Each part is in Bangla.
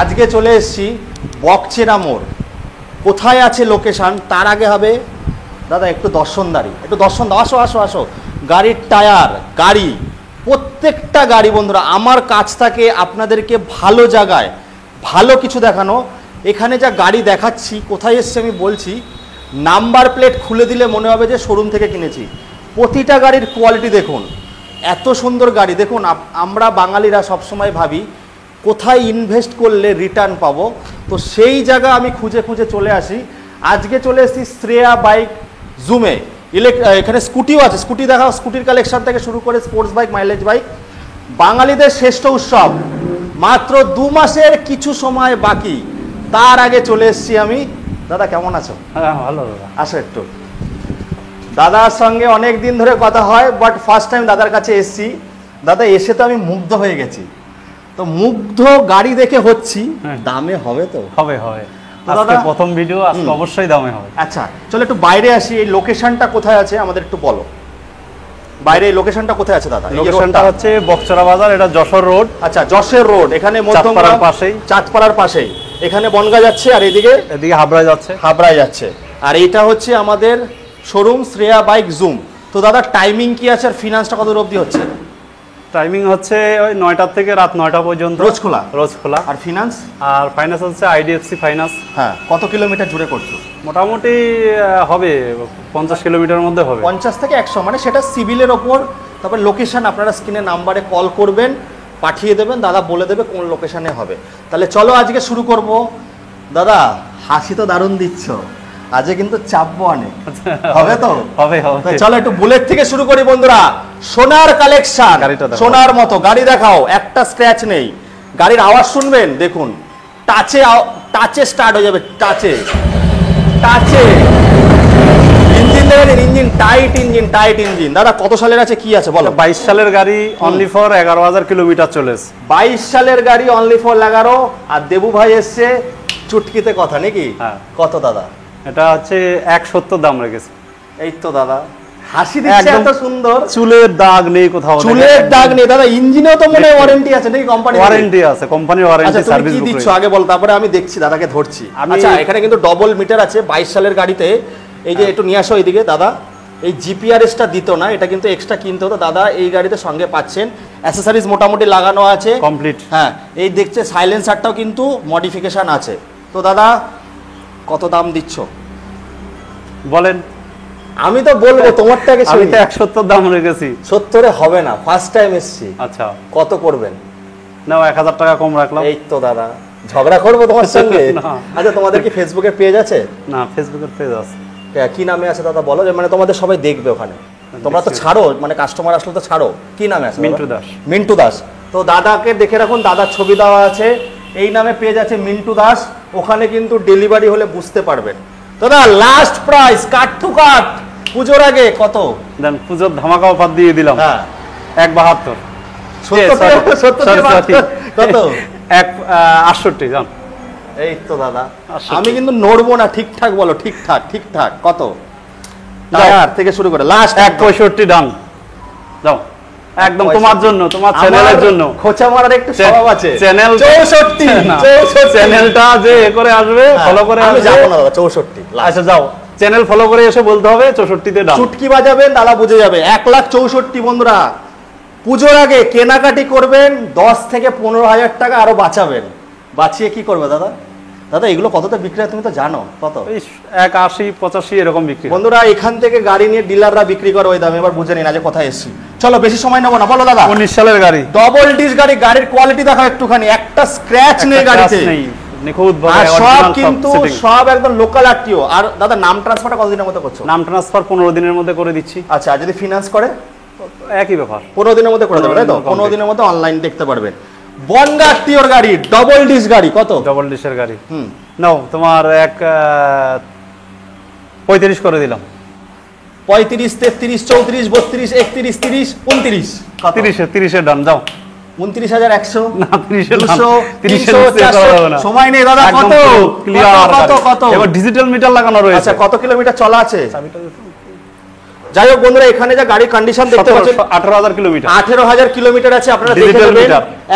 আজকে চলে এসেছি বকচেনা মোড়। কোথায় আছে লোকেশন তার আগে হবে দাদা একটু দর্শনদারি, একটু দর্শন দাও। আসো আসো আসো। গাড়ির টায়ার, গাড়ি, প্রত্যেকটা গাড়ি বন্ধুরা আমার কাছ থেকে আপনাদেরকে ভালো জায়গায় ভালো কিছু দেখানো। এখানে যা গাড়ি দেখাচ্ছি কোথায় এসছে আমি বলছি, নাম্বার প্লেট খুলে দিলে মনে হবে যে শোরুম থেকে কিনেছি। প্রতিটা গাড়ির কোয়ালিটি দেখুন, এত সুন্দর গাড়ি দেখুন। আমরা বাঙালিরা সবসময় ভাবি কোথায় ইনভেস্ট করলে রিটার্ন পাবো, তো সেই জায়গা আমি খুঁজে খুঁজে চলে আসি। আজকে চলে এসেছি শ্রেয়া বাইক জুমে। এখানে স্কুটিও আছে, স্কুটি দেখাও। স্কুটির কালেকশন থেকে শুরু করে স্পোর্টস বাইক, মাইলেজ বাইক, বাঙালিদের শ্রেষ্ঠ উৎসব। মাত্র 2 মাসের কিছু সময় বাকি, তার আগে চলে এসেছি আমি। দাদা কেমন আছো? হ্যাঁ ভালো দাদা। আসো একটু। দাদার সঙ্গে অনেক দিন ধরে কথা হয়, বাট ফার্স্ট টাইম দাদার কাছে এসেছি। দাদা এসে তো আমি মুগ্ধ হয়ে গেছি। তো মুগ্ধ গাড়ি দেখে হচ্ছি, দামে হবে তো? হবে হবে। আজকে প্রথম ভিডিও, আজকে অবশ্যই দামে হবে। আচ্ছা চলো একটু বাইরে আসি। এই লোকেশনটা কোথায় আছে আমাদের একটু বলো। বাইরে এই লোকেশনটা কোথায় আছে দাদা? লোকেশনটা হচ্ছে বকচরা বাজার, এটা যশোর রোড। আচ্ছা যশোর রোড, এখানে চাঁদপাড়ার পাশেই। চাঁদপাড়ার পাশেই। এখানে বনগা যাচ্ছে আর এদিকে হাবড়ায় যাচ্ছে। হাবড়ায় যাচ্ছে। আর এইটা হচ্ছে আমাদের শোরুম শ্রেয়া বাইক জুম। তো দাদা টাইমিং কি আছে আর ফিনান্সটা কত অবধি হচ্ছে? টাইমিং হচ্ছে ওই 9টা থেকে রাত 9টা পর্যন্ত। রোজ খোলা? রোজ খোলা। আর ফিনান্স? আর ফাইন্যান্স হচ্ছে আইডিএফসি ফাইন্যান্স। হ্যাঁ। কত কিলোমিটার জুড়ে করছো? মোটামুটি হবে 50 কিলোমিটারের মধ্যে হবে। 50 থেকে 100, মানে সেটা সিভিলের ওপর। তারপর লোকেশন আপনারা স্ক্রিনে নাম্বারে কল করবেন, পাঠিয়ে দেবেন, দাদা বলে দেবে কোন লোকেশনে হবে। তাহলে চলো আজকে শুরু করব। দাদা হাসি তো দারুণ দিচ্ছ, আজকে কিন্তু চাপবো অনেক। হবে তো? হবে হবে। চলো একটু বুলেট থেকে শুরু করি বন্ধুরা। সোনার কালেকশন, সোনার মতো গাড়ি দেখাও, একটা স্ক্র্যাচ নেই। গাড়ির আওয়াজ শুনবেন, দেখুন টাচে স্টার্ট হয়ে যাবে। টাচে ইঞ্জিন দেখেন, ইঞ্জিন টাইট ইঞ্জিন। দাদা কত সালের আছে, কি আছে বলো? 22 সালের গাড়ি, অনলি ফর 11,000 কিলোমিটার চলেছে। 22 সালের গাড়ি, অনলি ফর 11। আর দেবু ভাই এসছে চুটকিতে কথা নাকি? হ্যাঁ। কত দাদা? এটা হচ্ছে 170 দাম রেখেছে। এই তো দাদা হাসি দিচ্ছে, এত সুন্দর। চুলের দাগ নেই কোথাও, চুলের দাগ নেই দাদা। ইঞ্জিনেও তো মনে ওয়ারেন্টি আছে নাকি? কোম্পানি ওয়ারেন্টি আছে, কোম্পানির ওয়ারেন্টি, সার্ভিস কি দিচ্ছ আগে বল, তারপরে আমি দেখছি, দাদাকে ধরছি। আচ্ছা এখানে কিন্তু ডবল মিটার আছে 22 সালের গাড়িতে। এই যে একটু নিয়ে আসো এইদিকে দাদা। এই জিপিআরএসটা দিত না, এটা কিন্তু এক্সট্রা কিনতে হতো। দাদা এই গাড়িতে সঙ্গে পাচ্ছেন, অ্যাসেসরিজ মোটামুটি লাগানো আছে কমপ্লিট। হ্যাঁ এই দেখছে সাইলেন্সারটাও কিন্তু মডিফিকেশন আছে। তো দাদা কত দাম দিচ্ছ বলেন? আমি তো বলবো তোমারটাকে। আমি তো 170 দাম রেখেছি। 70-এ হবে না, ফার্স্ট টাইম এসেছি। আচ্ছা কত করবেন? নাও 1000 টাকা কম রাখলাম। এই তো দাদা ঝগড়া করবো তোমার সঙ্গে? আচ্ছা তোমাদের কি ফেসবুকের পেজ আছে? না, ফেসবুকের পেজ আছে। কি নামে আছে দাদা বলো, মানে তোমাদের সবাই দেখবে ওখানে। তোমরা তো ছাড়ো, মানে কাস্টমার আসলে তো ছাড়ো। কি নামে আছে? মিন্টু দাস। মিন্টু দাস। তো দাদাকে দেখে রাখুন, দাদার ছবি দেওয়া আছে, এই নামে পেজ আছে মিন্টু দাস। ওখানে কিন্তু ডেলিভারি হলে বুঝতে পারবেন। দাদা লাস্ট প্রাইস কাট টু কাট পুজোর আগে কত দেন? পুজোর ধামাকা অফার দিয়ে দিলাম। হ্যাঁ 172। কত? 68 জান। এই তো দাদা আমি কিন্তু নড়বো না, ঠিকঠাক বলো। ঠিকঠাক কত? টায়ার থেকে শুরু করে লাস্ট 165 ডান দাও। একদম তোমার জন্য, তোমার চ্যানেলের জন্য। খোঁচা মারার একটু স্বভাব আছে। চ্যানেল 64 চ্যানেলটা যে করে আসবে, ফলো করে আমি আসবে। যাব না দাদা 64। আচ্ছা যাও, চ্যানেল ফলো করে এসে বলতে হবে 64-তে ডান। চুটকি বাজাবেন, দাদা বুঝে যাবে। 1,64,000 বন্ধুরা। পুজোর আগে কেনাকাটি করবেন, 10 থেকে 15,000 টাকা আরো বাঁচাবেন। বাঁচিয়ে কি করবে দাদা? দাদা এগুলো কতটা বিক্রি হয় তুমি তো জানো? কত? 180 85 এরকম বিক্রি। বন্ধুরা এখান থেকে গাড়ি নিয়ে ডিলাররা বিক্রি করে ওই দামে। এবার বুঝে নিন আজ কোথায় এসেছি। চলো বেশি সময় নেবো না, বলো দাদা। 19 সালের গাড়ি, ডবল ডিস গাড়ি। গাড়ির কোয়ালিটি দেখাও একটুখানি, একটা স্ক্র্যাচ নেই গাড়িতে। নিখুঁত ভাবে আর সব কিন্তু সব একদম লোকাল আরটিও। আর দাদা নাম ট্রান্সফারটা কতদিনের মধ্যে করছো? নাম ট্রান্সফার 15 দিনের মধ্যে করে দিচ্ছি। আচ্ছা যদি ফিনান্স করে? একই ব্যাপার, 15 দিনের মধ্যে করে দেবে, তাই তো? 15 দিনের মধ্যে অনলাইন দেখতে পারবেন। বনগা আরটিওর গাড়ি, ডবল ডিস গাড়ি। কত? ডবল ডিসের গাড়ি। নাও তোমার 35 করে দিলাম। 35, 33, 34, 32, 31, 30, 29। 30-এর ডান যাও। 29,100 না 30-এর 200 300 সময় নেই দাদা। কত? এবার ডিজিটাল মিটার লাগানো রয়েছে। আচ্ছা কত কিলোমিটার চলা আছে? যাই হোক বন্ধুরা এখানে যা গাড়ির কন্ডিশন দেখতে পাচ্ছেন 18,000 কিলোমিটার। 18,000 কিলোমিটার আছে। আপনারা দেখে নেবেন,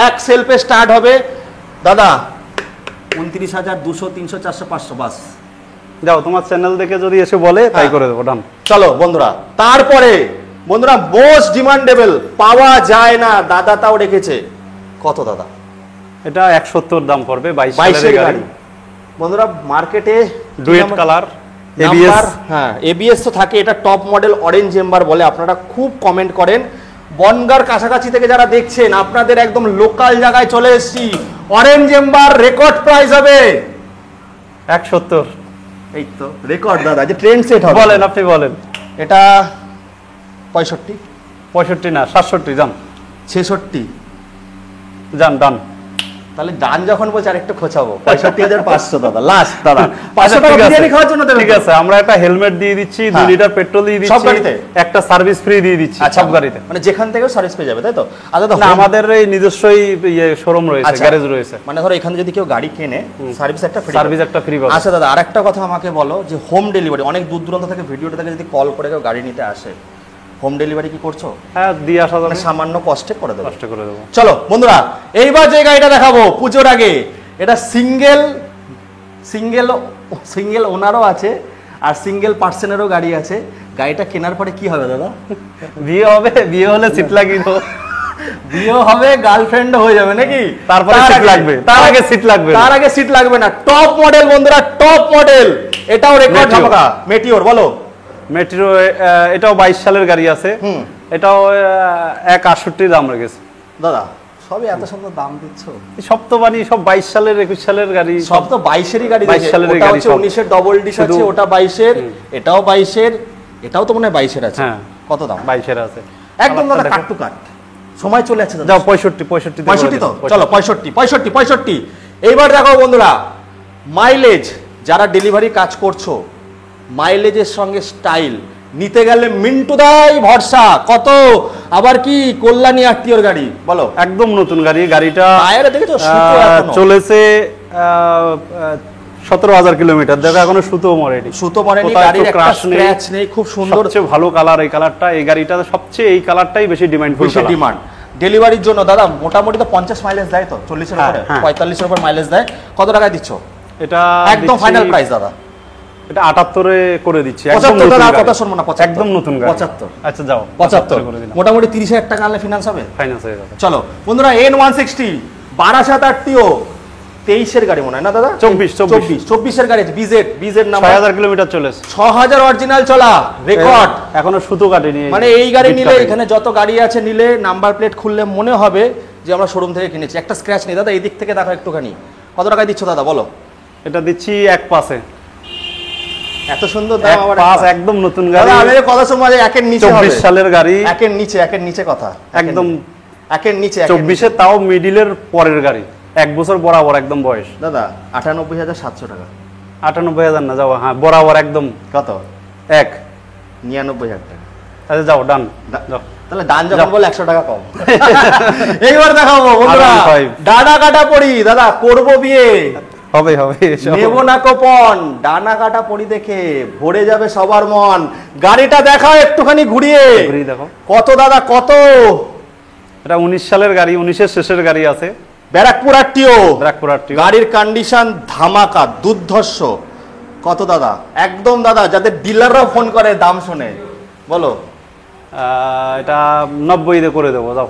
এক সেলফে স্টার্ট হবে। দাদা 29,200, 300, 400, 500 বাস। যাও তোমার চ্যানেল দেখে যদি এসে বলে তাই হ্যাঁ। করে দেবো, ডান। চলো বন্ধুরা, তারপরে বন্ধুরা মোস্ট ডিমান্ডেবল, পাওয়া যায় না, দাদা তাও রেখেছে। কত দাদা? এটা 170 দাম পড়বে, 22 22 সালের এর গাড়ি। গাড়ি বন্ধুরা, মার্কেটে ডুয়েট কালার, এবিএস, এবিএস। হ্যাঁ এবিএস তো থাকে, এটা টপ মডেল অরেঞ্জ এম্বার বলে, আপনারা খুব কমেন্ট করেন। বনগার কাছাকাছি থেকে যারা দেখছেন, আপনাদের একদম লোকাল জায়গায় চলে এসেছি। অরেঞ্জ এম্বার রেকর্ড প্রাইস হবে 170। এই তো রেকর্ড দাদা, যে ট্রেন্ড সেট হবে। বলেন, আপনি বলেন। এটা 65, 65 না 67 যান। 66, যান ডান। তাহলে ডান যখন বলছে আরেকটু খোঁচাবো। 65,500 দাদা, লাস্ট দাদা। আচ্ছা, 500 টাকা ঠিক আছে। বিরিয়ানি খাওয়ার জন্য দেবেন? ঠিক আছে, আমরা একটা হেলমেট দিয়ে দিচ্ছি, 2 হ্যাঁ। লিটার পেট্রোল দিয়ে সব দিচ্ছি, গাড়িতে? একটা সার্ভিস ফ্রি দিয়ে দিচ্ছি আচ্ছা, সব গাড়িতে। মানে যেখান থেকেও সার্ভিস পেয়ে যাবে, তাই তো? আচ্ছা না, আমাদের এই নিজস্বই শোরুম রয়েছে, আচ্ছা। গ্যারেজ রয়েছে। মানে ধরো এখানে যদি কেউ গাড়ি কেনে, সার্ভিস একটা ফ্রি, সার্ভিস একটা ফ্রি পাবে। আচ্ছা দাদা, আরেকটা কথা আমাকে বলো, যে হোম ডেলিভারি অনেক দূর দূরান্ত থেকে ভিডিওটা থেকে যদি কল করে কেউ গাড়ি নিতে আসে, হোম ডেলিভারি কি করছো? হ্যাঁ, দিয়ে আসা যাবে, মানে সামান্য কষ্টে করে দেবো। কষ্ট করে দেবো। চলো বন্ধুরা, এইবার যে গাড়িটা দেখাবো পুজোর আগে, এটা সিঙ্গেল ওনারও আছে আর সিঙ্গেল পার্সনেরও গাড়ি আছে। গাড়িটা কেনার পরে কি হবে দাদা? বিয়ে হবে, বিয়ে হলে সিট লাগিয়ে দেবো। বিয়ে হবে, গার্লফ্রেন্ডও হয়ে যাবে নাকি? তারপরে সিট লাগবে, তার আগে সিট লাগবে, তার আগে সিট লাগবে না। টপ মডেল বন্ধুরা, টপ মডেল, এটাও রেকর্ড Meteor। ধামাকা। মেটিওর বলো। মেট্রো, এটাও 22 সালের গাড়ি আছে। হুম। এটাও 168 দাম রেখেছে। দাদা সবই এত সুন্দর দাম দিচ্ছ? সব তো মানে সব 22 সালের 21 সালের গাড়ি, সব তো 22-এরই গাড়ি। 22 সালের ওটা গাড়ি হচ্ছে সব। 19-এর ডবল ডিশ আছে, শুধু- ওটা 22-এর, এটাও 22-এর, এটাও তো মনে হয় 22-এর আছে। হ্যাঁ। কত দাম? 22 আছে একদম দাদা কাট টু কাট। সময় চলে যাচ্ছে দাদা। যাও 65 65 তো চলো, 65। এইবার দেখো বন্ধুরা, মাইলেজ, যারা ডেলিভারি কাজ করছো, মাইলেজের সঙ্গে স্টাইল নিতে গেলে মিন্টু দাই ভরসা। কত? আবার কি কল্যাণী আত্মীয়র গাড়ি বলো। একদম নতুন গাড়ি। গাড়িটা টায়ারে দেখেছো সুতো এখনো? চলেছে 17,000 কিলোমিটার। দেখো এখনো সুতো মরেনি, সুতো মরেনি, কোথাও গাড়ির একটু একটা crash নেই। স্ক্র্যাচ নেই, খুব সুন্দর। সবচেয়ে ভালো কালার এই কালারটা, এই গাড়িটা সবচেয়ে এই কালারটাই বেশি ডিমান্ডফুল। বেশি ডিমান্ড ডেলিভারির জন্য দাদা। মোটামুটি তো 50 মাইলেজ দেয়, তো 40-এর হ্যাঁ, উপরে, হ্যাঁ। 45-এর উপর মাইলেজ দেয়। কত টাকায় দিচ্ছ? এটা একদম ফাইনাল প্রাইস দাদা। এটা 78 এ করে দিচ্ছি। 75 দাদা, কথা শুনবো না, 75 একদম নতুন গাড়ি। 75। আচ্ছা যাও 75 করে দিলাম, মোটামুটি 30,000 টাকা আনলে ফিনান্স হবে। ফাইনান্স হয়ে যাবে। চলো বন্ধুরা, N160 বারাসাত আরটিও 23-এর গাড়ি মনে হয় না দাদা? 24-এর গাড়ি, বিজেড নাম্বার। 6000 কিলোমিটার চলেছে, 6000 অরিজিনাল চলা, রেকর্ড। এখনো সুতো কাটেনি। মানে এই গাড়ি নিলে, এখানে যত গাড়ি আছে নিলে, নাম্বার প্লেট খুললে মনে হবে যে আমরা শোরুম থেকে কিনেছি। একটা স্ক্র্যাচ নেই দাদা, এই দিক থেকে দেখো একটুখানি। কত টাকায় দিচ্ছ দাদা বলো? এটা দিচ্ছি 1 পাসে। এত সুন্দর দাম আবার পাস, একদম নতুন দাদা। গাড়ি। আমি কথা শুনবো যে একের নিচে হবে। 24 সালের গাড়ি, একের নিচে কথা, একদম একের নিচে। 24 তাও মিডিলের পরের গাড়ি, 1 বছর বরাবর একদম বয়স। দাদা 98,700 টাকা। 98,000 না, যাও হ্যাঁ বরাবর একদম কত? 1 99,000 টাকা। আচ্ছা যাও ডান, যাও। তাহলে ডান যখন বলে 100 টাকা কম। এইবার দেখাবো বন্ধুরা, R15 ডানা কাটা পড়ি দাদা, করবো বিয়ে, হবে হবে নেবো না কোপন, ডানা কাটা পড়ি দেখে ভরে যাবে সবার মন। গাড়িটা দেখাও একটুখানি ঘুরিয়ে। ঘুরিয়ে দেখো কত দাদা কত? এটা 19 সালের গাড়ি, 19-এর শেষের গাড়ি আছে। Barrackpore RTO, Barrackpore RTO. গাড়ির কন্ডিশন ধামাকা, দুর্ধর্ষ। কত দাদা? একদম দাদা, যাদের ডিলাররাও ফোন করে দাম শুনে, বলো। এটা 90 তে করে দেবো, যাও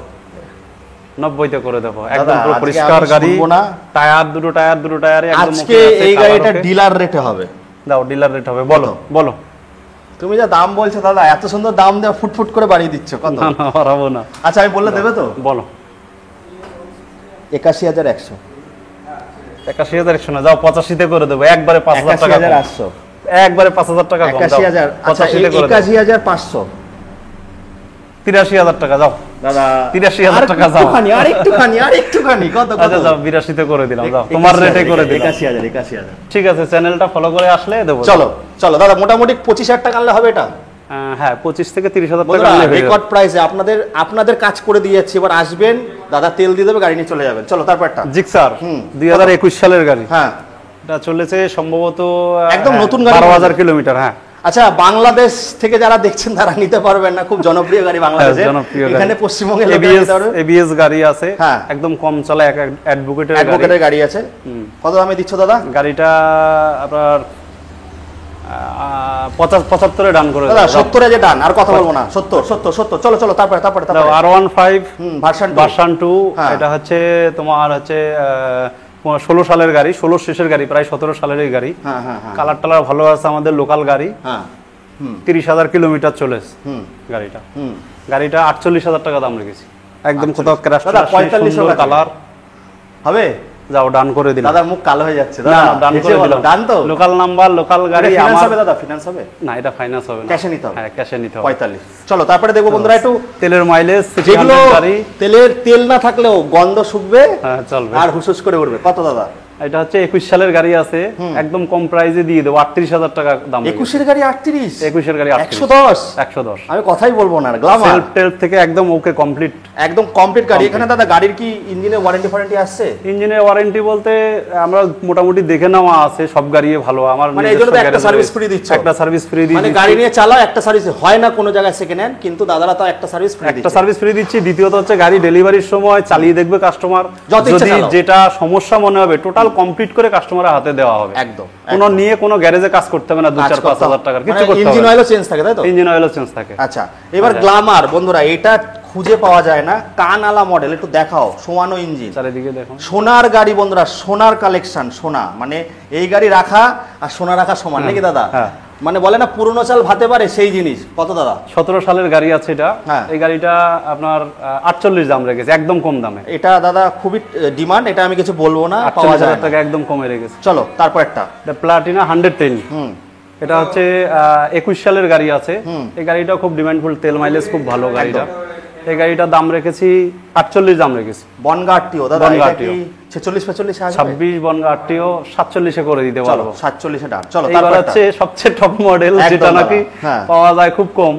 90 তে করে দেবো। একদম দাদা, পুরো আজকে পরিষ্কার আমি গাড়ি, শুনবো না। টায়ার দুটো টায়ারে একদম আজকে ওকে আছে, এই গাড়িটা কালার ওকে। ডিলার রেটে হবে। দাও ডিলার রেট হবে, বলো বলো। তুমি যা দাম বলছো দাদা, এত সুন্দর দাম দেওয়া ফুটফুট করে বাড়িয়ে দিচ্ছ। কত? না না হারাবো না। আচ্ছা আমি বললে দেবে তো? বলো। 81,100। 81,100 না, যাও 85 তে করে দেবো, একবারে 5,000 টাকা কম। 81,800। একবারে 5,000 টাকা কম, দাও 81,000। আচ্ছা 85 তে করে দেবো। 81,500 83,000 টাকা, যাও দাদা। 83,000 টাকা যাও। আরেকটুখানি কত? আচ্ছা যাও 82 তে করে দিলাম, যাও তোমার রেটে করে দিলাম। 81,000। ঠিক আছে, চ্যানেলটা ফলো করে আসলে দেবো। চলো চলো দাদা, মোটামুটি 25,000 টাকা আনলে হবে এটা। হ্যাঁ 25 থেকে 30,000 টাকা বন্ধুরা, আনলে হয়ে যাবে। রেকর্ড প্রাইসে আপনাদের কাজ করে দিয়ে যাচ্ছি। এবার আসবেন দাদা, তেল দিয়ে দেবে, গাড়ি নিয়ে চলে যাবেন। চলো তারপরটা। জিক্সার হুম। 2021 সালের গাড়ি। হ্যাঁ এটা চলেছে সম্ভবত একদম নতুন গাড়ি। 12,000 কিলোমিটার। হ্যাঁ আচ্ছা, বাংলাদেশ থেকে যারা দেখছেন তারা নিতে পারবেন না, খুব জনপ্রিয় গাড়ি বাংলাদেশে, এখানে পশ্চিমবঙ্গে এবিএস গাড়ি আছে, হ্যাঁ একদম কম চলে, অ্যাডভোকেটের গাড়ি আছে। কত দামে দিচ্ছ দাদা গাড়িটা? আপনার 75-এ ডান করে দাদা। 70-এ যে ডান, আর কথা বলবো না। 70। চলো চলো, তারপরে R15 ভার্সন 2, হ্যাঁ। এটা হচ্ছে তোমার হচ্ছে 16 সালের গাড়ি, 16 শেষের গাড়ি, প্রায় 17 সালের এই গাড়ি। হ্যাঁ হ্যাঁ। কালার টালার ভালো আছে, আমাদের লোকাল গাড়ি। হ্যাঁ। 30,000 কিলোমিটার চলেছে গাড়িটা। গাড়িটা 48,000 টাকা দাম রেখেছি, একদম কোথাও ক্র্যাশ কালার হবে। যাও ডান করে দিলাম। দাদা মুখ কালো হয়ে যাচ্ছে, দাদা ডান করে দিলাম। ডান তো, লোকাল নাম্বার, লোকাল গাড়ি। আমার হবে দাদা, ফিনান্স হবে না, এটা ফাইনান্স হবে না, ক্যাশে নিতে হবে। হ্যাঁ, ক্যাশে নিতে হবে। 45। চলো তারপরে দেখবো বন্ধুরা একটু তেলের মাইলেজ, যেগুলো তেল না থাকলেও গন্ধ শুকবে, হ্যাঁ চলবে, আর হুসুস করে উঠবে। কত দাদা? এটা হচ্ছে 21 সালের গাড়ি আছে, একদম কম প্রাইসে দিয়ে দেবো, 38,000 টাকা দাম। 21-এর গাড়ি 38? 21-এর গাড়ি 110। আমি কথাই বলবো না, গ্ল্যামার সেলফ টেলফ থেকে একদম ওকে কমপ্লিট, একদম কমপ্লিট গাড়ি। এখানে দাদা গাড়ির কি ইঞ্জিনের ওয়ারেন্টি আসছে? ইঞ্জিনের ওয়ারেন্টি বলতে আমরা মোটামুটি দেখে নেওয়া আছে, সব গাড়ি ভালো। আমার মানে এইজন্য তো একটা সার্ভিস ফ্রি দিচ্ছ? একটা সার্ভিস ফ্রি দিচ্ছি, মানে গাড়ি নিয়ে চালাও, একটা সার্ভিস হয় না কোনো জায়গায় সেকেন্ড হ্যান্ড, কিন্তু দাদারা তো একটা সার্ভিস ফ্রি দিচ্ছে। একটা সার্ভিস ফ্রি দিচ্ছি। দ্বিতীয়ত হচ্ছে গাড়ি ডেলিভারির সময় চালিয়ে দেখবে কাস্টমার, যদি যেটা সমস্যা মনে হবে টোটাল কমপ্লিট করে কাস্টমারের হাতে দেওয়া হবে। একদম কোনো নিয়ে কোনো গ্যারেজে কাজ করতে হবে না, 2-4-5,000 টাকার কিছু করতে হবে। ইঞ্জিন অয়েলও চেঞ্জ থাকে, তাই তো? ইঞ্জিন অয়েলও চেঞ্জ থাকে। আচ্ছা, এবার গ্ল্যামার বন্ধুরা, এটা খুঁজে পাওয়া যায় না, কানালা মডেল, একটু দেখাও। সোয়ানো ইঞ্জিন, চারিদিকে দেখো, সোনার গাড়ি বন্ধুরা, সোনার কালেকশন, সোনা মানে এই গাড়ি রাখা আর সোনা রাখা সমান নাকি দাদা? হ্যাঁ, মানে বলে না পুরনো চাল ভাতে পারে, সেই জিনিস। কত দাদা? 17 সালের গাড়ি আছে এটা। এই গাড়িটা আপনার 48 দাম রেখেছে, একদম কম দামে। এটা দাদা খুবই ডিমান্ড, এটা আমি কিছু বলবো না, 48,000 টাকা একদম কমে রেখেছে। চলো তারপর একটা প্লাটিনা 110, এটা হচ্ছে 21 সালের গাড়ি আছে। এই গাড়িটা খুব ডিমান্ডফুল, তেল মাইলেজ খুব ভালো গাড়িটা। এই গাড়িটার দাম রেখেছি 48 দাম রেখেছি। বনগা আরটিও দাদা, এটা কি 46-45 আসবে? 26 বনগা আরটিও 47 করে দিতে পারবো। 47 ডান। চলো তারপর হচ্ছে সবচেয়ে টপ মডেল, যেটা নাকি পাওয়া যায় খুব কম,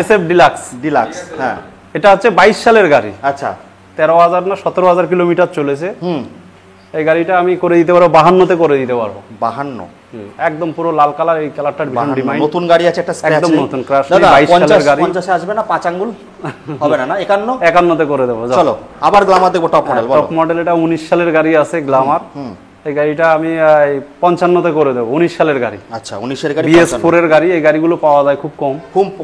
এসএফ ডিলাক্স। হ্যাঁ, এটা হচ্ছে 22 সালের গাড়ি। আচ্ছা, 13,000 না 17,000 কিলোমিটার চলেছে। এই গাড়িটা আমি করে দিতে পারবো 52-তে করে দিতে পারবো। 52? একদম পুরো লাল কালার, এই কালারটার ভীষণ ডিমান্ড। নতুন গাড়ি আছে, একটা স্ক্র্যাচ একদম নতুন ক্র্যাশ, দাদা 22 সালের গাড়ি। 50 আসবে না? 5 আঙ্গুল হবে না? 51-তে করে দেবো। চলো আবার গ্ল্যামার দেখবো, টপ মডেল। টপ মডেল এটা 19 সালের গাড়ি আছে, গ্ল্যামার। এই গাড়িটা আমি 55-তে করে দেবো, 19 সালের গাড়ি। আচ্ছা, 19-এর গাড়ি, BS4 এর গাড়ি। এই গাড়িগুলো পাওয়া যায় খুব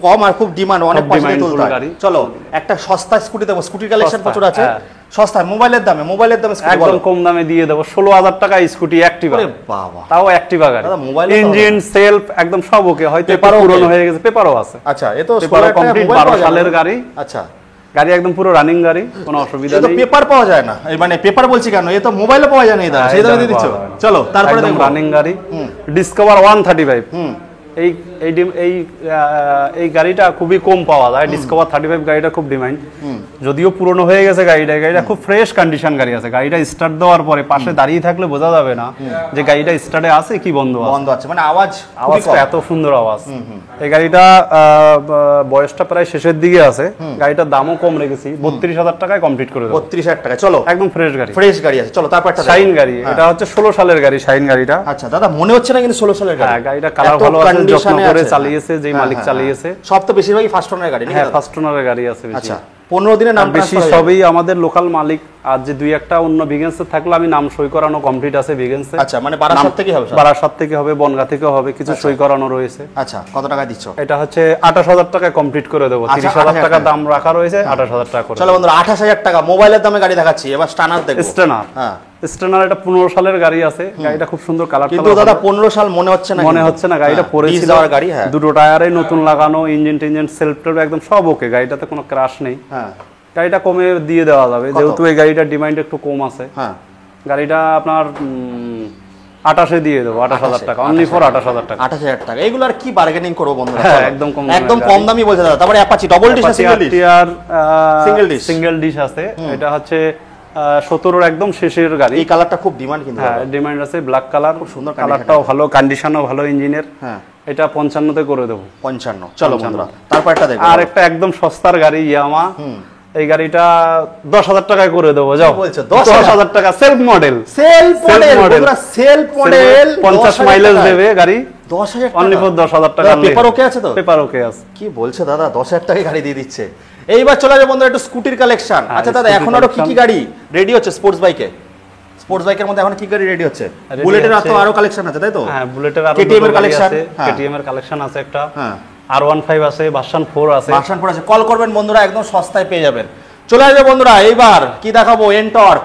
কম, আর খুব ডিমান্ড, অনেক পয়সা তুলতে হয়। চলো একটা সস্তা স্কুটি দেবো, স্কুটির কালেকশন প্রচুর আছে। সস্তা মোবাইলের দামে একদম কম দামে দিয়ে দেবো, 16,000 টাকা স্কুটি অ্যাক্টিভা। বাবা, তাও অ্যাক্টিভা গাড়ি, ইঞ্জিন সেলফ একদম সব ওকে, হয়তো পেপারও পুরনো হয়ে গেছে, পেপারও আছে। আচ্ছা, এ তো কমপ্লিট 12 সালের গাড়ি। আচ্ছা, গাড়ি একদম পুরো রানিং গাড়ি, কোনো অসুবিধা নেই। পেপার পাওয়া যায় না, মানে পেপার বলছি কেন, এ তো মোবাইলে পাওয়া যায় না, এই দাম সেই দামে দিয়ে দিচ্ছ। চলো তারপরে দেখো রানিং গাড়ি, ডিসকভার 135। এই গাড়িটা খুবই কম পাওয়া যায়, ডিসকভার 35 গাড়িটা খুব ডিমান্ড। যদিও পুরনো হয়ে গেছে গাড়িটা খুব ফ্রেশ কন্ডিশন গাড়ি আছে। গাড়িটা স্টার্ট দেওয়ার পরে পাশে দাঁড়িয়ে থাকলে বোঝা যাবে না যে গাড়িটা স্টার্টে আছে কি বন্ধ আছে, মানে আওয়াজটা এত সুন্দর আওয়াজ। এই গাড়িটা বয়সটা প্রায় শেষের দিকে আছে, গাড়িটার দামও কম রেখেছি, 32,000 টাকায় কমপ্লিট করে দেবো। 32,000 টাকা। চলো একদম ফ্রেশ গাড়ি আছে। চলো তারপর একটা শাইন গাড়ি, এটা হচ্ছে 16 সালের গাড়ি, শাইন গাড়িটা। আচ্ছা দাদা, মনে হচ্ছে না কিন্তু 16 সালের গাড়ি। হ্যাঁ, গাড়িটা কালার ভালো আছে, যত্ন করে চালিয়েছে, যেই মালিক চালিয়েছে। সব তো বেশিরভাগই ফার্স্ট ওনার গাড়ি। হ্যাঁ, ফার্স্ট ওনারের গাড়ি আছে বেশি। আচ্ছা, 15 দিনের নাম বেশি সবই আমাদের লোকাল মালিক। আর যে দুই একটা অন্য ভিগেন্সে থাকলে আমি নাম সই করানো কমপ্লিট আছে ভিগেন্সে। আচ্ছা, মানে বারাসাত থেকে হবে? বারাসাত থেকে হবে, বনগা থেকে হবে, কিছু সই করানো রয়েছে। আচ্ছা, কত টাকা দিচ্ছ? এটা হচ্ছে 28,000 টাকায় কমপ্লিট করে দেবো। 30,000 টাকা দাম রাখা রয়েছে, 28,000 টাকা করে। চলো বন্ধুরা, 28,000 টাকা মোবাইলের দামে গাড়ি দেখাচ্ছি। এবার স্টানার দেখো। স্টানার, হ্যাঁ স্টানার, এটা 15 সালের গাড়ি আছে। গাড়িটা খুব সুন্দর কালার, কিন্তু দাদা 15 সাল মনে হচ্ছে না, গাড়িটা পড়েছিল গাড়ি। হ্যাঁ, দুটো টায়ারে নতুন লাগানো, ইঞ্জিন সেলফ টেলফ একদম সব ওকে, গাড়িটাতে কোনো ক্র্যাশ নেই। হ্যাঁ, গাড়িটা কমে দিয়ে দেওয়া যাবে, যেহেতু এই গাড়িটার ডিমান্ড একটু কম আছে। হ্যাঁ, গাড়িটা আপনার 28-এ দিয়ে দেবো, 28,000 টাকা, অনলি ফর 28,000 টাকা। 28,000 টাকা, এগুলো আর কি বার্গেনিং করবো বন্ধুরা? হ্যাঁ, একদম কম দামি বলছে দাদা। তারপরে অ্যাপাচি ডবল ডিশ আছে, সিঙ্গেল ডিশ আছে। এটা হচ্ছে 17-এর একদম শেষের গাড়ি। এই কালারটা খুব ডিমান্ড, কিন্তু হ্যাঁ ডিমান্ড আছে, ব্ল্যাক কালার, খুব সুন্দর, কালারটাও ভালো, কন্ডিশনও ভালো ইঞ্জিনের। হ্যাঁ, এটা 55-তে করে দেবো। 55। চলো বন্ধুরা, তারপর একটা দেখো। আর একটা একদম সস্তার গাড়ি, ইয়ামা। এই গাড়িটা 10,000 টাকায় করে দেবো। যাও, 10,000 টাকা, সেলফ মডেল, 50 মাইলেজ দেবে গাড়ি। 10,000 অনলি ফর 10,000 টাকা। পেপার ওকে আছে তো? পেপার ওকে আছে। কি বলছে দাদা, 10,000 টাকায় গাড়ি দিয়ে দিচ্ছে। এইবার চলে যাবে বন্ধুরা একটু স্কুটির কালেকশন। আচ্ছা দাদা, এখন আরো কি কি গাড়ি রেডি হচ্ছে স্পোর্টস বাইকে? স্পোর্টস বাইকের মধ্যে এখন কি গাড়ি রেডি হচ্ছে? বুলেটের তো আরো কালেকশন আছে তাই তো? হ্যাঁ, বুলেটের আরো কেটিএম এর কালেকশন, কেটিএম এর কালেকশন আছে একটা, হ্যাঁ R15 আছে, ভার্সন 4 আছে। ভার্সন 4 আছে, কল করবেন বন্ধুরা, একদম সস্তায় পেয়ে যাবেন। চলে আসবে বন্ধুরা, এইবার কি দেখাবো? এনটর্ক।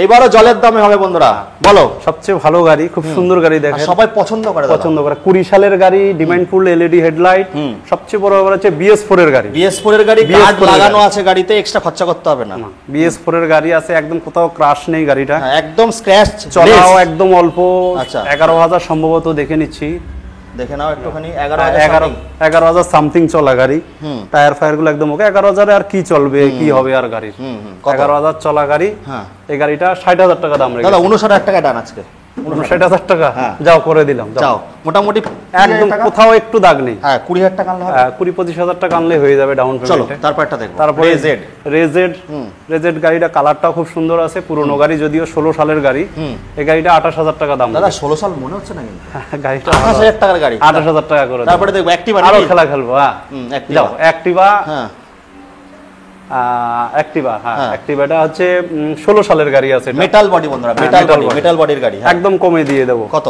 এইবারও জলের দামে হবে বন্ধুরা, বলো। সবচেয়ে ভালো গাড়ি, খুব সুন্দর গাড়ি, দেখেন সবাই পছন্দ করে। 20 সালের গাড়ি, ডিমান্ডফুল এলইডি হেডলাইট, সবচেয়ে বড় ব্যাপার হচ্ছে BS4 এর গাড়ি। BS4 এর গাড়ি, কার্ড লাগানো আছে গাড়িতে, এক্সট্রা খরচা করতে হবে না। BS4 এর গাড়ি আছে, একদম কোথাও ক্রাশ নেই গাড়িটা, একদম স্ক্র্যাচ, চলাও একদম অল্প। আচ্ছা, 11,000 সম্ভবত দেখে নিচ্ছি, দেখে নাও একটুখানি। 11,000 সামথিং চলা গাড়ি, টায়ার ফায়ার গুলো একদম ওকে। 11,000 আর কি চলবে, কি হবে আর গাড়ির? 11,000 চলা গাড়ি। এই গাড়িটা 60,000 টাকা দাম রেখেছে। দাদা 59,000 টাকা ডান আজকে। 59,000 টাকা যাও করে দিলাম, যাও। মোটামুটি একদম কোথাও একটু দাগ নেই। হ্যাঁ, 20,000 টাকা আনলে হবে। 20-25,000 টাকা আনলে হয়ে যাবে ডাউন পেমেন্টে। চলো তারপরটা দেখো। তারপরে রেজেড গাড়িটা কালারটাও খুব সুন্দর আছে, পুরনো গাড়ি যদিও 16 সালের গাড়ি। এই গাড়িটা 28,000 টাকা দাম। দাদা 16 সাল মনে হচ্ছে না কিন্তু। গাড়িটা 28,000 টাকার গাড়ি, 28,000 টাকা করে। তারপরে দেখো অ্যাক্টিভা, আরো খেলা খেলবো। হ্যাঁ, যাও অ্যাক্টিভা। হ্যাঁ, অ্যাক্টিভাটা হচ্ছে 16 সালের গাড়ি আছে, মেটাল বডি বন্ধুরা, মেটাল বডির গাড়ি। একদম কমে দিয়ে দেবো। কত?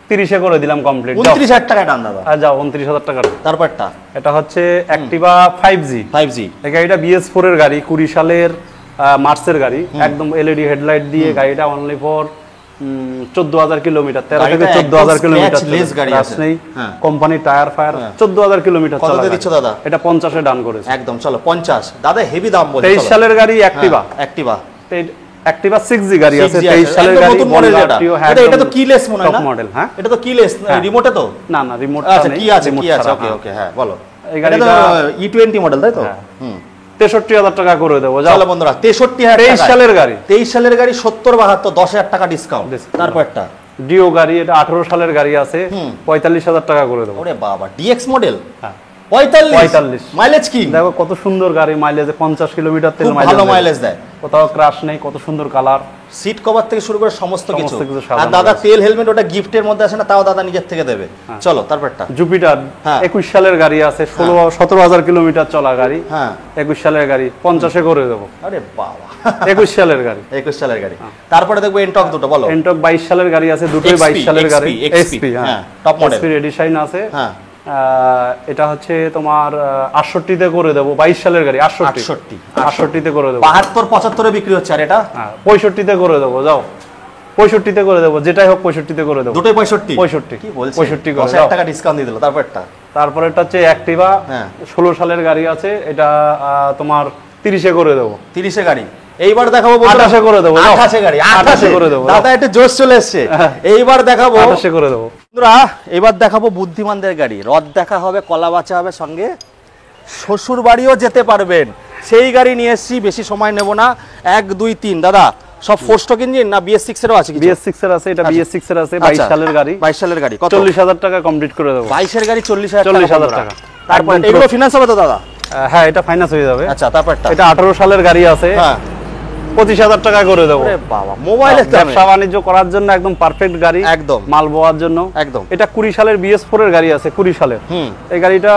30-এ করে দিলাম কমপ্লিট। 29,000 টাকা ডান দাদা। যাও 29,000 টাকা। তারপরটা এটা হচ্ছে অ্যাক্টিভা 5G। এই গাড়িটা BS4 এর গাড়ি, 20 সালের মার্চের গাড়ি, একদম এলইডি হেডলাইট দিয়ে। গাড়িটা অনলি ফর 14,000 কিলোমিটার, 13 থেকে 14,000 কিলোমিটার নেই। Company tyre fire 14,000 kilometre. কত দিচ্ছ দাদা? এটা 50-এ ডান করেছে একদম। চলো 50। দাদা হেভি দাম বলে। 23 সালের গাড়ি অ্যাক্টিভা। অ্যাক্টিভা 6G গাড়ি আছে, 23 সালের গাড়ি, নতুন মডেল। এটা তো কিলেস মনে হয় না? মডেল। হ্যাঁ, এটা তো কিলেস, রিমোটে তো? না রিমোট আচ্ছা, কি আছে? ওকে হ্যাঁ বলো। এই গাড়িটা E20 মডেল তাই তো? 63,000 টাকা করে দেবো। চলো বন্ধুরা 63,000। 23 সালের গাড়ি, 23 সালের গাড়ি 70-72, 10,000 টাকা ডিসকাউন্ট। তারপর একটা ডিও গাড়ি, এটা 18 সালের গাড়ি আছে, 45,000 টাকা করে দেবো। ওরে বাবা, ডিএক্স মডেল। হ্যাঁ, 45 মাইলেজ কি? দেখো কত সুন্দর গাড়ি, মাইলেজে 50 কিলোমিটার তেল ভালো মাইলেজ দেয়, কোথাও ক্রাশ নেই, কত সুন্দর কালার, সিট কভার থেকে শুরু করে সমস্ত কিছু। সাজানো আর দাদা তেল হেলমেট ওটা গিফটের মধ্যে আসে না, তাও দাদা নিজের থেকে দেবে। চলো তারপরটা জুপিটার, 21 সালের গাড়ি আছে, 17,000 কিলোমিটার চলা গাড়ি। হ্যাঁ, 21 সালের গাড়ি 50-এ করে দেবো। আরে বাবা, 21 সালের গাড়ি। 21 সালের গাড়ি। তারপরে দেখবো এনটক দুটো, বলো। এনটক 22 সালের গাড়ি আছে, দুটোই 22 সালের গাড়ি। এক্সপি, হ্যাঁ টপ মডেল, এক্সপি রেডিশন আছে। হ্যাঁ, এটা হচ্ছে তোমার 68-তে করে দেবো, 22 সালের গাড়ি। 68-তে করে দেবো। 72-75-এ বিক্রি হচ্ছে। আর এটা 65-তে করে দেবো। যাও 65-তে করে দেবো, যেটাই হোক 65-তে করে দেবো। দুটোই 65? কি বলছো? 65 করে 10,000 টাকা ডিসকাউন্ট দিয়ে দিল। তারপরে এটা হচ্ছে অ্যাক্টিভা, 16 সালের গাড়ি আছে, এটা তোমার 30-এ করে দেবো। 30-এ গাড়ি। এইবার দেখাবো 28-এ করে দেবো। 28-এ গাড়ি, 28-এ করে দেবো। দাদা একটু জোশ চলে এসেছে। এইবার দেখাবো 28-এ করে দেবো। বন্ধুরা এবার দেখাবো বুদ্ধিমানদের গাড়ি। রথ দেখা হবে, কলা বাঁচা হবে, সঙ্গে শ্বশুর বাড়িও যেতে পারবেন, সেই গাড়ি নিয়ে এসেছি। বেশি সময় নেব না। 1 2 3 দাদা সব 4 স্ট্রোক ইঞ্জিন না BS6 এরও আছে? BS6 এর আছে, এটা BS6 এর আছে, 22 সালের গাড়ি। 22 সালের গাড়ি। কত? 40,000 টাকা কমপ্লিট করে দেবো। 22 এর গাড়ি 40,000 টাকা। তারপর এগুলো ফিনান্স হবে তো দাদা? হ্যাঁ, এটা ফাইন্যান্স হয়ে যাবে। আচ্ছা, তারপরটা এটা 18 সালের গাড়ি আছে, হ্যাঁ, 25,000 টাকা করে দেবো। আরে বাবা, মোবাইলের দামে ব্যবসা বাণিজ্য করার জন্য একদম পারফেক্ট গাড়ি, একদম মাল বোয়ার জন্য একদম। এটা 20 সালের BS4 এর গাড়ি আছে, 20 সালের। এই গাড়িটা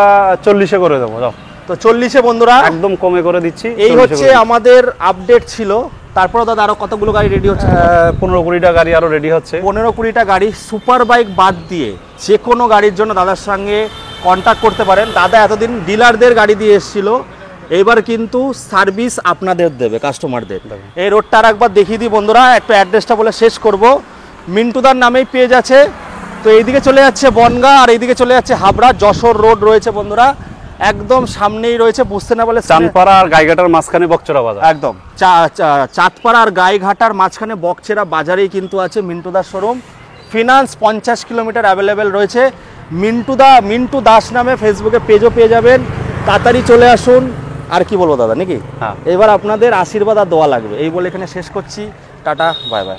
40-এ করে দেবো। যাও তো 40-এ বন্ধুরা একদম কমে করে দিচ্ছি। এই হচ্ছে আমাদের আপডেট ছিল। তারপর দাদা আরো কতগুলো গাড়ি রেডি হচ্ছে? 15-20টা গাড়ি আরো রেডি হচ্ছে। 15-20টা গাড়ি সুপার বাইক বাদ দিয়ে যে কোনো গাড়ির জন্য দাদার সঙ্গে কন্ট্যাক্ট করতে পারেন। দাদা এতদিন ডিলারদের গাড়ি দিয়ে এসেছিল, এবার কিন্তু সার্ভিস আপনাদের দেবে, কাস্টমারদের। এই রোডটা আর একবার দেখিয়ে দিই বন্ধুরা, একটু অ্যাড্রেসটা বলে শেষ করব। মিন্টুদার নামেই পেজ আছে। তো এইদিকে চলে যাচ্ছে বনগা, আর এইদিকে চলে যাচ্ছে হাবড়া। যশোর রোড রয়েছে বন্ধুরা, একদম সামনেই রয়েছে, বুঝতে না বলে চাঁদপাড়া আর গাইঘাটার মাঝখানে বকচরা বাজার। একদম চাঁদপাড়া আর গাইঘাটার মাঝখানে বকচেরা বাজারেই কিন্তু আছে মিন্টুদার শোরুম। ফিনান্স 50 কিলোমিটার অ্যাভেলেবেল রয়েছে। মিন্টু দাস নামে ফেসবুকে পেজও পেয়ে যাবেন। তাড়াতাড়ি চলে আসুন। আর কি বলবো দাদা নাকি? এবার আপনাদের আশীর্বাদ আর দোয়া লাগবে, এই বলে এখানে শেষ করছি। Tata, bye bye.